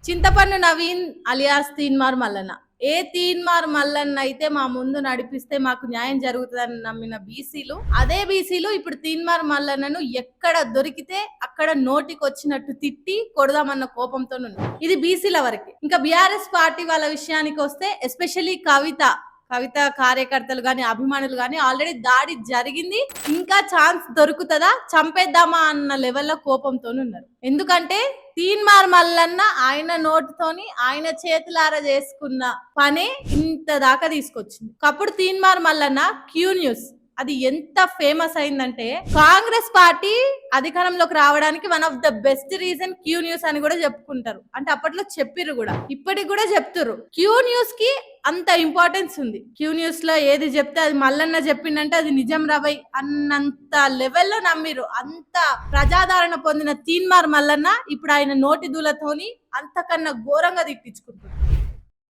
చింతపండు నవీన్ అలియాస్ తీన్మార్ మల్లన్న. ఏ తీన్మార్ మల్లన్న అయితే మా ముందు నడిపిస్తే మాకు న్యాయం జరుగుతుందని నమ్మిన బీసీలు, అదే బీసీలు ఇప్పుడు తీన్మార్ మల్లన్నను ఎక్కడ దొరికితే అక్కడ నోటికి వచ్చినట్టు తిట్టి కొడదామన్న కోపంతో ఉన్నారు. ఇది బీసీల వరకే. ఇంకా బీఆర్ఎస్ పార్టీ వాళ్ళ విషయానికి వస్తే ఎస్పెషల్లీ కవిత కార్యకర్తలు గాని అభిమానులు గాని ఆల్రెడీ దాడి జరిగింది, ఇంకా ఛాన్స్ దొరుకుతుందా చంపేద్దామా అన్న లెవెల్లో కోపంతో ఉన్నారు. ఎందుకంటే తీన్మార్ మల్లన్న ఆయన నోటితోని ఆయన చేతులారా చేసుకున్న పనే ఇంత దాకా తీసుకొచ్చింది. అప్పుడు తీన్మార్ మల్లన్న క్యూ న్యూస్ అది ఎంత ఫేమస్ అయిందంటే కాంగ్రెస్ పార్టీ అధికారంలోకి రావడానికి one of the best reason Q news అని కూడా చెప్పుకుంటారు. అంటే అప్పట్లో చెప్పిర్రు కూడా, ఇప్పటికి కూడా చెప్తుర్రు. క్యూ న్యూస్ కి అంత ఇంపార్టెన్స్ ఉంది. క్యూ న్యూస్ లో ఏది చెప్తే అది మల్లన్న చెప్పిందంటే అది నిజం రవై అన్నంత లెవెల్లో నమ్మిరు. అంత ప్రజాదరణ పొందిన తీన్మార్ మల్లన్న ఇప్పుడు ఆయన నోటి దూలతోని అంతకన్నా ఘోరంగా తిట్టించుకుంటారు.